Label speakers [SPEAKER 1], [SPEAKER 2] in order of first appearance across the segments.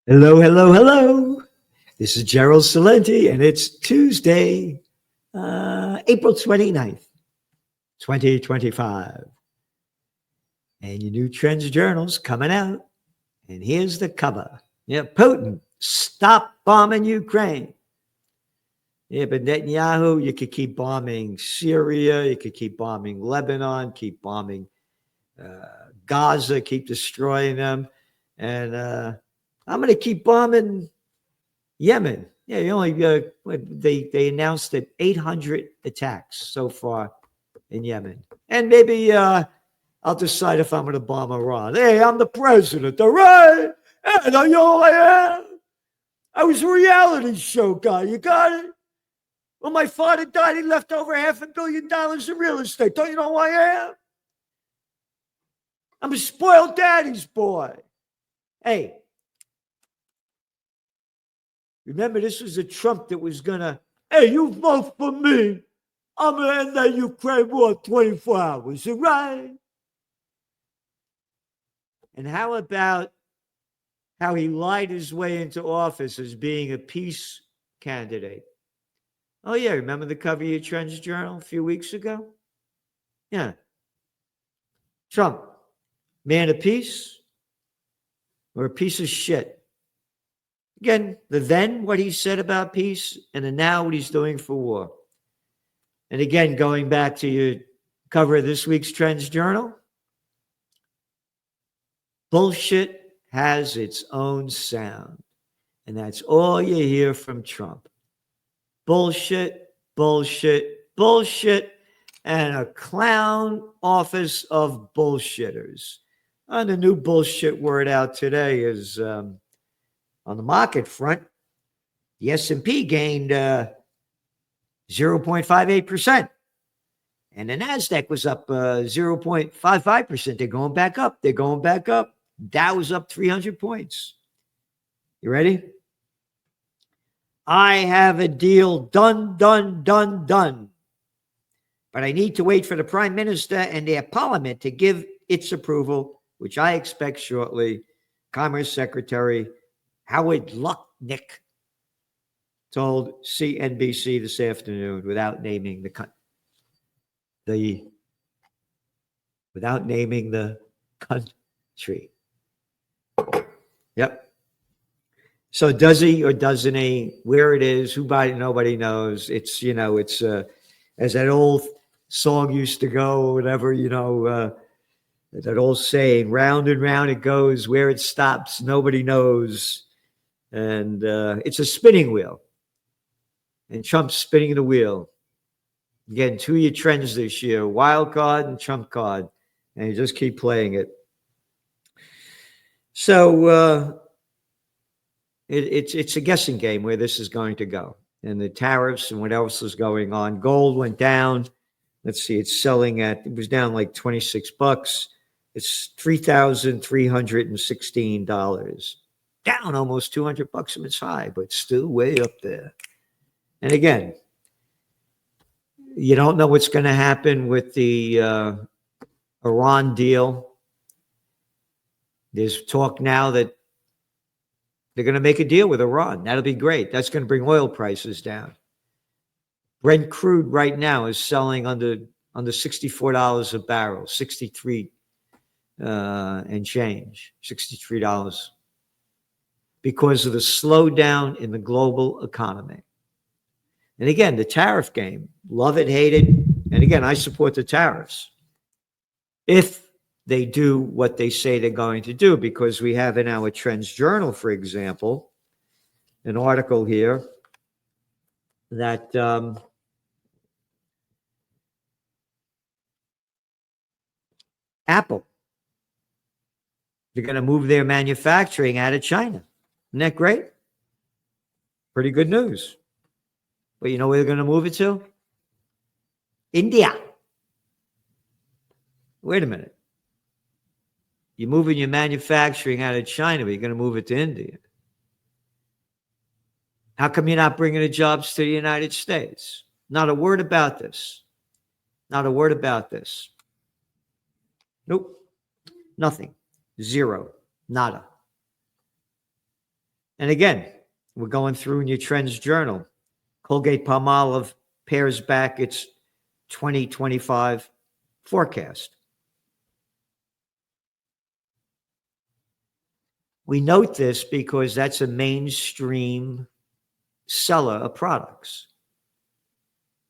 [SPEAKER 1] Hello, hello, hello. This is Gerald Salenti, and it's Tuesday, April 29th, 2025. And your new Trends Journal's coming out. And here's the cover. Yeah, Putin, stop bombing Ukraine. Yeah, but Netanyahu, you could keep bombing Syria, you could keep bombing Lebanon, keep bombing Gaza, keep destroying them. And I'm going to keep bombing Yemen. Yeah, you only they announced that 800 attacks so far in Yemen, and maybe I'll decide if I'm going to bomb Iran. Hey, I'm the president, all right? And I know I am. I was a reality show guy. You got it. When my father died, he left over $500 million in real estate. Don't you know who I am? I'm a spoiled daddy's boy. Hey, remember, this was a Trump that was gonna, hey, you vote for me. I'm gonna end that Ukraine war in 24 hours, all right? And how about how he lied his way into office as being a peace candidate? Oh, yeah, remember the cover of your Trends Journal a few weeks ago? Yeah. Trump, man of peace or a piece of shit? Again, the then what he said about peace, and the now what he's doing for war. And again, going back to your cover of this week's Trends Journal, bullshit has its own sound. And that's all you hear from Trump. Bullshit, bullshit, bullshit, and a clown office of bullshitters. And the new bullshit word out today is on the market front, the S&P gained 0.58%. And the NASDAQ was up 0.55%. They're going back up. They're going back up. Dow was up 300 points. You ready? I have a deal done, done, done, done. But I need to wait for the Prime Minister and their Parliament to give its approval, which I expect shortly. Commerce Secretary Howard Lutnick told CNBC this afternoon without naming the country. Yep. So does he or doesn't he? Where it is, nobody knows. It's, it's as that old song used to go, whatever, that old saying, round and round it goes, where it stops, nobody knows. And it's a spinning wheel. And Trump's spinning the wheel. Again, two of your trends this year, wild card and Trump card. And you just keep playing it. So it's a guessing game where this is going to go. And the tariffs and what else is going on. Gold went down. Let's see, it was down like $26. It's $3,316. Down almost $200 from its high, but still way up there. And again, you don't know what's going to happen with the Iran deal. There's talk now that they're going to make a deal with Iran. That'll be great. That's going to bring oil prices down. Brent crude right now is selling under $64 a barrel, 63 and change, $63, because of the slowdown in the global economy. And again, the tariff game, love it, hate it. And again, I support the tariffs if they do what they say they're going to do, because we have in our Trends Journal, for example, an article here that Apple, they're going to move their manufacturing out of China. Isn't that great? Pretty good news. But you know where they're going to move it to? India. Wait a minute. You're moving your manufacturing out of China, but you're going to move it to India. How come you're not bringing the jobs to the United States? Not a word about this. Not a word about this. Nope. Nothing. Zero. Nada. And again, we're going through in your Trends Journal. Colgate-Palmolive pares back its 2025 forecast. We note this because that's a mainstream seller of products.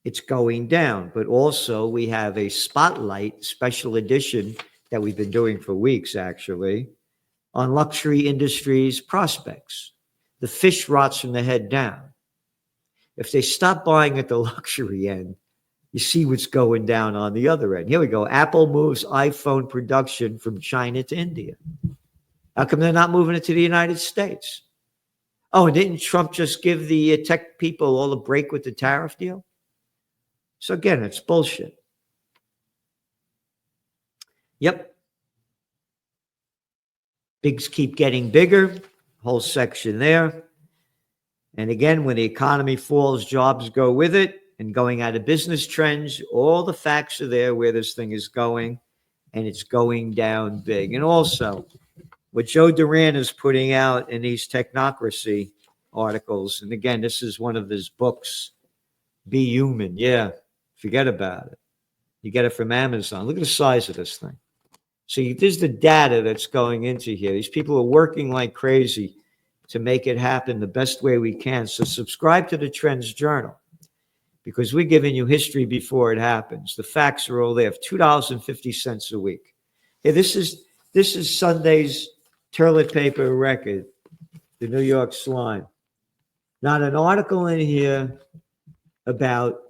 [SPEAKER 1] It's going down, but also we have a spotlight special edition that we've been doing for weeks, actually, on luxury industries prospects. The fish rots from the head down. If they stop buying at the luxury end, you see what's going down on the other end. Here we go. Apple moves iPhone production from China to India. How come they're not moving it to the United States? Oh, and didn't Trump just give the tech people all a break with the tariff deal? So again, it's bullshit. Yep. Bigs keep getting bigger. Whole section there. And again, when the economy falls, jobs go with it. And going out of business trends, all the facts are there where this thing is going. And it's going down big. And also, what Joe Duran is putting out in these technocracy articles, and again, this is one of his books, Be Human. Yeah, forget about it. You get it from Amazon. Look at the size of this thing. See, there's the data that's going into here. These people are working like crazy to make it happen the best way we can. So subscribe to the Trends Journal because we're giving you history before it happens. The facts are all there. $2.50 a week. Hey, this is Sunday's toilet paper record, the New York Slime. Not an article in here about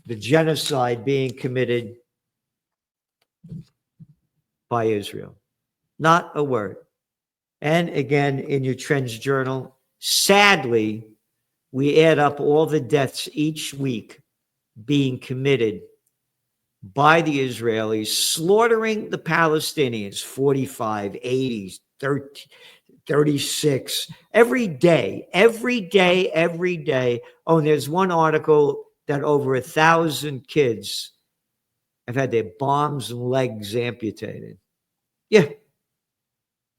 [SPEAKER 1] the genocide being committed by Israel. Not a word. And again, in your Trends Journal, sadly, we add up all the deaths each week being committed by the Israelis, slaughtering the Palestinians, 45, 80, 30, 36, every day. Oh, and there's one article that over 1,000 kids have had their arms and legs amputated. Yeah.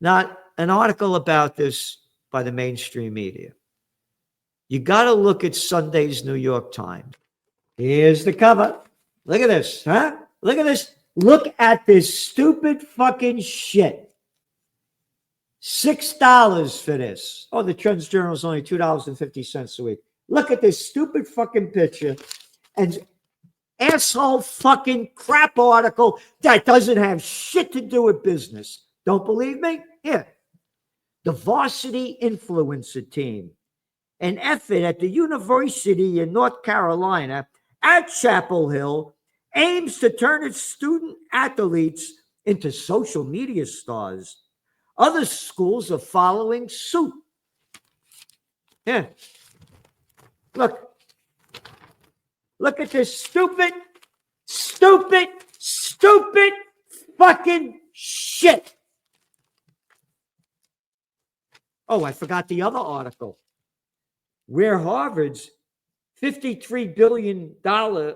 [SPEAKER 1] Not an article about this by the mainstream media. You got to look at Sunday's New York Times. Here's the cover. Look at this, huh? Look at this. Look at this stupid fucking shit. $6 for this. Oh, the Trends Journal is only $2.50 a week. Look at this stupid fucking picture and asshole fucking crap article that doesn't have shit to do with business. Don't believe me? Here. The Varsity Influencer Team, an effort at the University in North Carolina at Chapel Hill, aims to turn its student athletes into social media stars. Other schools are following suit. Yeah. Look at this stupid fucking shit. Oh, I forgot the other article. Where Harvard's $53 billion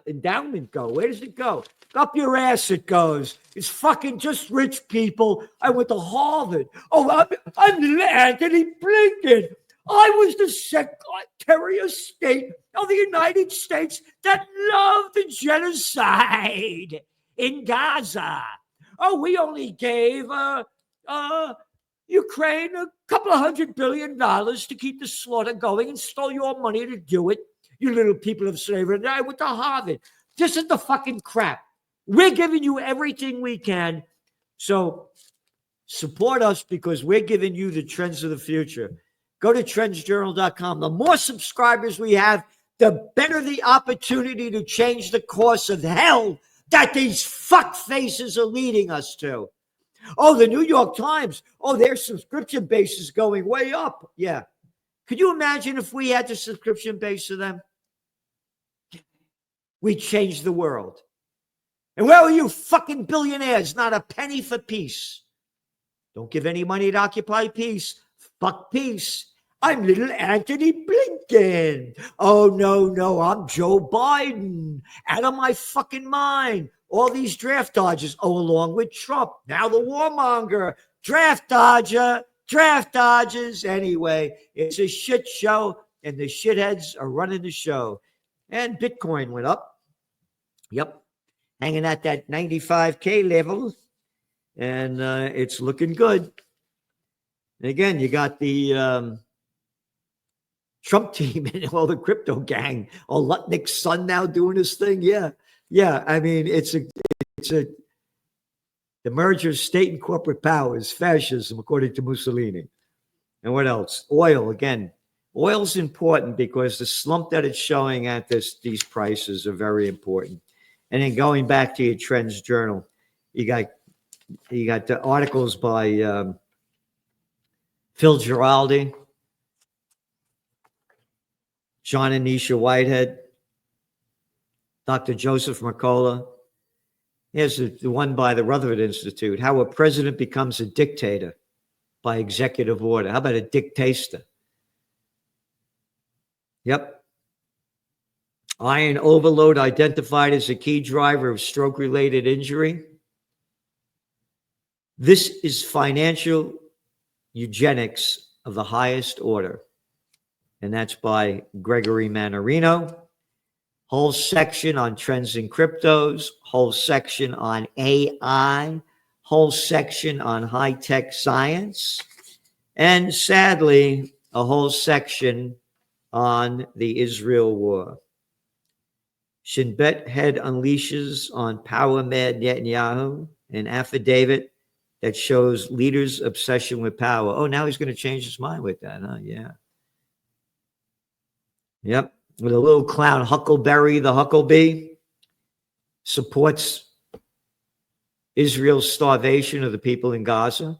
[SPEAKER 1] endowment go? Where does it go? Up your ass it goes. It's fucking just rich people. I went to Harvard. Oh, I'm Anthony Blinken. I was the Secretary of State of the United States that loved the genocide in Gaza. Oh, we only gave Ukraine a couple of $100 billion to keep the slaughter going and stole your money to do it, you little people of slavery. And I went to Harvard. This is the fucking crap. We're giving you everything we can. So support us because we're giving you the trends of the future. Go to trendsjournal.com. The more subscribers we have, the better the opportunity to change the course of hell that these fuck faces are leading us to. Oh, the New York Times. Oh, their subscription base is going way up. Yeah. Could you imagine if we had the subscription base of them? We'd change the world. And where are you fucking billionaires? Not a penny for peace. Don't give any money to Occupy Peace. Fuck peace. I'm little Anthony Blinken. Oh, no, I'm Joe Biden. Out of my fucking mind. All these draft dodgers. Oh, along with Trump. Now the warmonger. Draft dodger. Draft dodges. Anyway, it's a shit show, and the shitheads are running the show. And Bitcoin went up. Yep. Hanging at that 95K level. And it's looking good. And again, you got the Trump team and all the crypto gang. Oh, Lutnick's son now doing his thing. Yeah. Yeah. I mean, the merger of state and corporate powers, fascism, according to Mussolini. And what else? Oil, again. Oil's important because the slump that it's showing at these prices are very important. And then going back to your Trends Journal, you got the articles by Phil Giraldi, John and Nisha Whitehead, Dr. Joseph Mercola. Here's the one by the Rutherford Institute, How a President Becomes a Dictator by Executive Order. How about a dictator? Yep. Iron overload identified as a key driver of stroke-related injury. This is financial eugenics of the highest order. And that's by Gregory Mannarino. Whole section on trends in cryptos, whole section on AI, whole section on high-tech science, and sadly, a whole section on the Israel war. Shin Bet head unleashes on power-mad Netanyahu, an affidavit that shows leaders' obsession with power. Oh, now he's going to change his mind with that, huh? Yeah. Yep. With a little clown, Huckleberry the Hucklebee, supports Israel's starvation of the people in Gaza.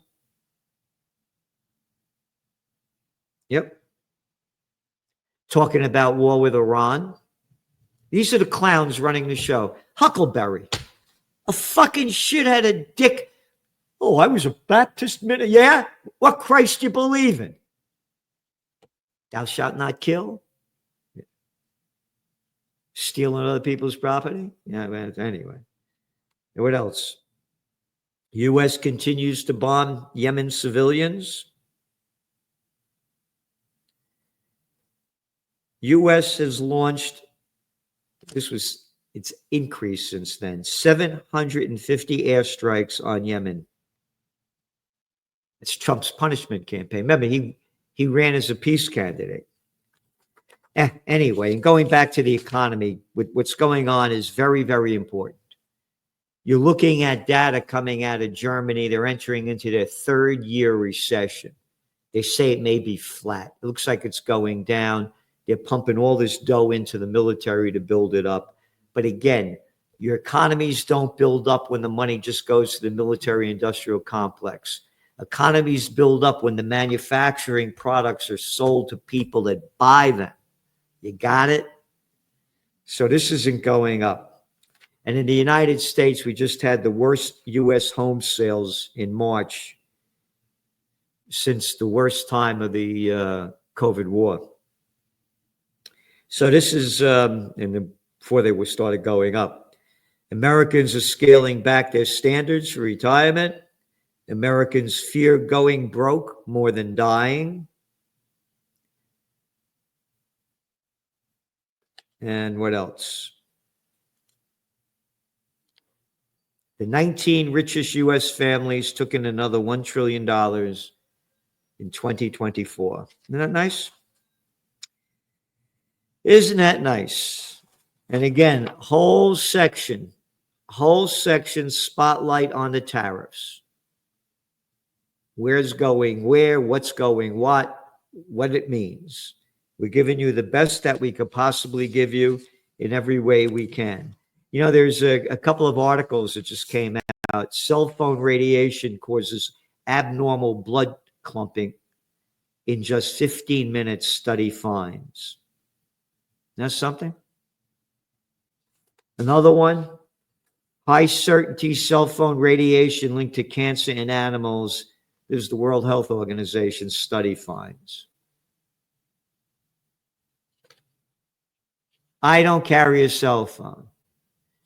[SPEAKER 1] Yep. Talking about war with Iran. These are the clowns running the show. Huckleberry, a fucking shitheaded dick. Oh, I was a Baptist minister. Yeah? What Christ you believe in? Thou shalt not kill. Stealing other people's property? Yeah, anyway. What else? U.S. continues to bomb Yemen civilians. U.S. has launched, it's increased since then, 750 airstrikes on Yemen. It's Trump's punishment campaign. Remember, he ran as a peace candidate. Anyway, and going back to the economy, what's going on is very, very important. You're looking at data coming out of Germany. They're entering into their third year recession. They say it may be flat. It looks like it's going down. They're pumping all this dough into the military to build it up. But again, your economies don't build up when the money just goes to the military industrial complex. Economies build up when the manufacturing products are sold to people that buy them. You got it? So this isn't going up. And in the United States, we just had the worst U.S. home sales in March since the worst time of the COVID war. So this is, before they started going up. Americans are scaling back their standards for retirement. Americans fear going broke more than dying. And what else? The 19 richest U.S. families took in another $1 trillion in 2024. Isn't that nice? Isn't that nice? And again, whole section spotlight on the tariffs. Where's going where, what's going what it means. We're giving you the best that we could possibly give you in every way we can. You know, there's a couple of articles that just came out. Cell phone radiation causes abnormal blood clumping in just 15 minutes, study finds. That's something. Another one, high certainty cell phone radiation linked to cancer in animals. This is the World Health Organization study finds. I don't carry a cell phone.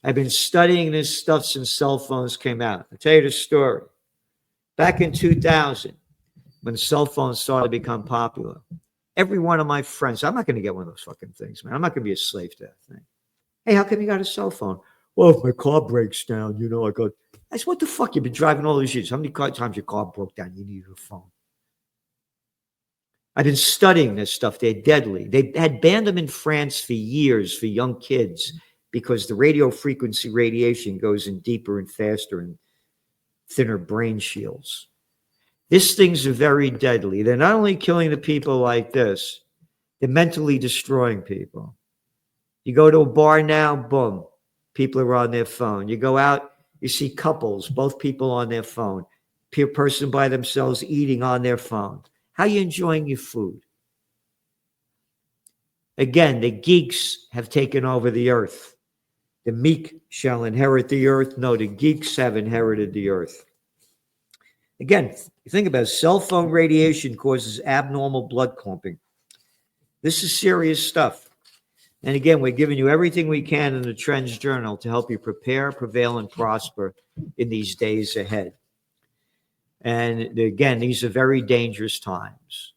[SPEAKER 1] I've been studying this stuff since cell phones came out. I'll tell you the story. Back in 2000, when cell phones started to become popular. Every one of my friends, I'm not going to get one of those fucking things, man. I'm not going to be a slave to that thing. Hey, how come you got a cell phone? Well, if my car breaks down, I got. I said, what the fuck? You've been driving all these years. How many times your car broke down? You needed a phone. I've been studying this stuff. They're deadly. They had banned them in France for years for young kids because the radio frequency radiation goes in deeper and faster and thinner brain shields. These things are very deadly. They're not only killing the people like this, they're mentally destroying people. You go to a bar now, boom, people are on their phone. You go out, you see couples, both people on their phone, person by themselves eating on their phone. How are you enjoying your food? Again, the geeks have taken over the earth. The meek shall inherit the earth. No, the geeks have inherited the earth. Again, you think about it, cell phone radiation causes abnormal blood clumping. This is serious stuff. And again, we're giving you everything we can in the Trends Journal to help you prepare, prevail, and prosper in these days ahead. And again, these are very dangerous times.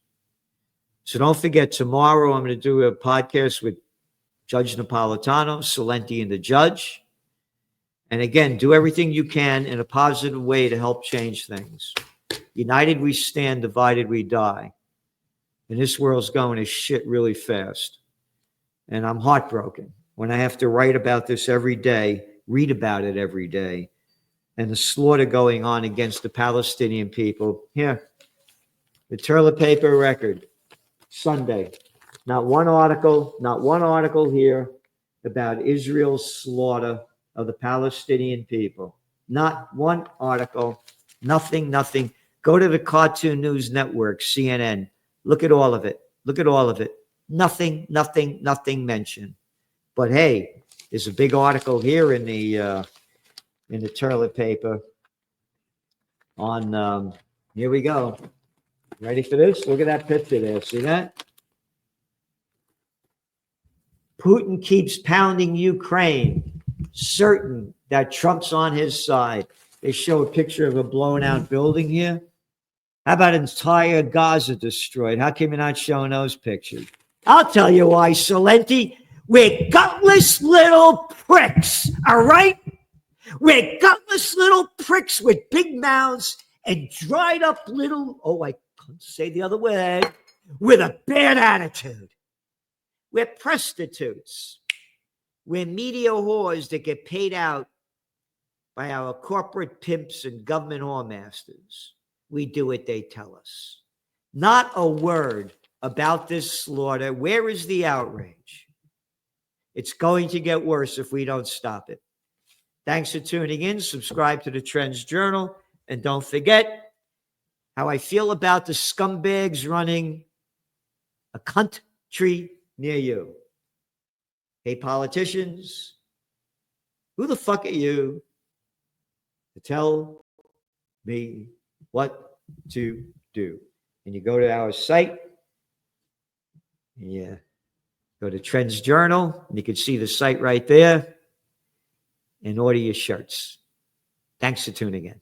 [SPEAKER 1] So don't forget, tomorrow I'm going to do a podcast with Judge Napolitano, Celente, and the judge. And again, do everything you can in a positive way to help change things. United we stand, divided we die. And this world's going to shit really fast. And I'm heartbroken when I have to write about this every day, read about it every day, and the slaughter going on against the Palestinian people. Here, the Toilet Paper Record, Sunday. Not one article here about Israel's slaughter of the Palestinian people. Not one article, nothing. Go to the Cartoon News Network, CNN. Look at all of it. Nothing mentioned. But hey, there's a big article here in the toilet paper on, here we go. Ready for this? Look at that picture there. See that? Putin keeps pounding Ukraine, certain that Trump's on his side. They show a picture of a blown out building here. How about entire Gaza destroyed? How come you're not showing those pictures? I'll tell you why, Celente. We're gutless little pricks, all right? We're gutless little pricks with big mouths and dried up little, I couldn't say the other word, with a bad attitude. We're prostitutes. We're media whores that get paid out by our corporate pimps and government whoremasters. We do what they tell us. Not a word about this slaughter. Where is the outrage? It's going to get worse if we don't stop it. Thanks for tuning in. Subscribe to the Trends Journal. And don't forget how I feel about the scumbags running a country near you. Hey, politicians, who the fuck are you to tell me what to do? And you go to our site, and you go to Trends Journal, and you can see the site right there, and order your shirts. Thanks for tuning in.